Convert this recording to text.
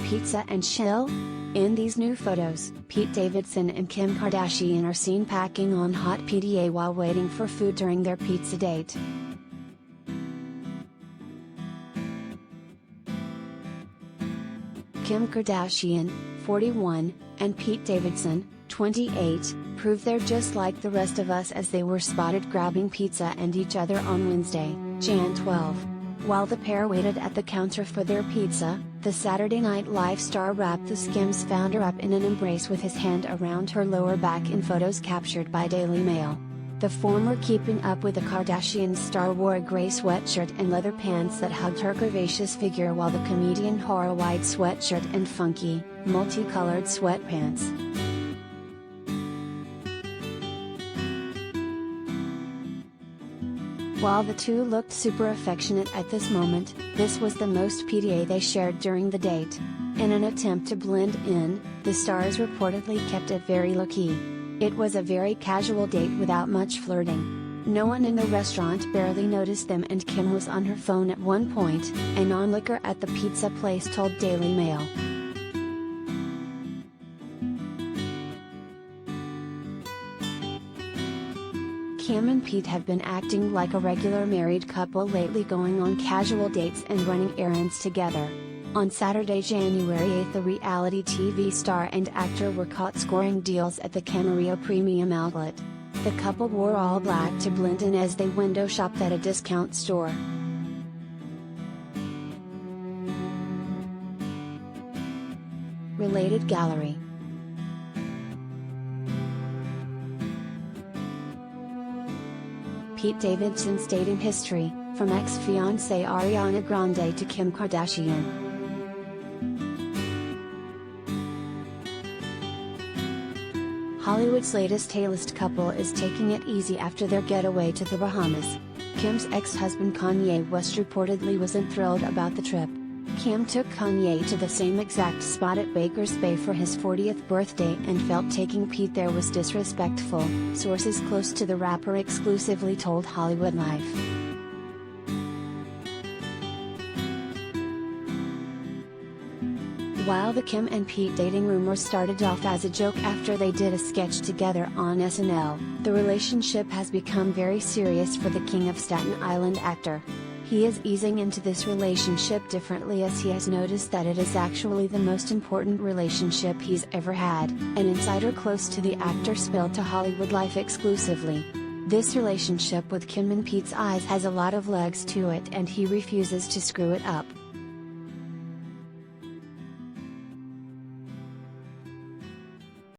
pizza and chill? In these new photos, Pete Davidson and Kim Kardashian are seen packing on hot PDA while waiting for food during their pizza date. Kim Kardashian, 41, and Pete Davidson, 28, prove they're just like the rest of us as they were spotted grabbing pizza and each other on Wednesday, Jan 12. While the pair waited at the counter for their pizza, the Saturday Night Live star wrapped the SKIMS founder up in an embrace with his hand around her lower back in photos captured by DailyMail. The former Keeping Up with the Kardashians star wore a gray sweatshirt and leather pants that hugged her curvaceous figure, while the comedian wore a white sweatshirt and funky, multicolored sweatpants. While the two looked super affectionate at this moment, this was the most PDA they shared during the date. In an attempt to blend in, the stars reportedly kept it very low-key. It was a very casual date without much flirting. No one in the restaurant barely noticed them, and Kim was on her phone at one point. An onlooker at the pizza place told DailyMail. Kim and Pete have been acting like a regular married couple lately, going on casual dates and running errands together. On Saturday, January 8, the reality TV star and actor were caught scoring deals at the Camarillo Premium Outlet. The couple wore all black to blend in as they window shopped at a discount store. Related gallery. Pete Davidson's dating history, from ex-fiancée Ariana Grande to Kim Kardashian. Hollywood's latest A-list couple is taking it easy after their getaway to the Bahamas. Kim's ex-husband Kanye West reportedly wasn't thrilled about the trip. Kim took Kanye to the same exact spot at Baker's Bay for his 40th birthday and felt taking Pete there was disrespectful, sources close to the rapper exclusively told Hollywood Life. While the Kim and Pete dating rumor started off as a joke after they did a sketch together on SNL, the relationship has become very serious for the King of Staten Island actor. He is easing into this relationship differently, as he has noticed that it is actually the most important relationship he's ever had, an insider close to the actor spilled to Hollywood Life exclusively. This relationship with Kim in Pete's eyes has a lot of legs to it, and he refuses to screw it up.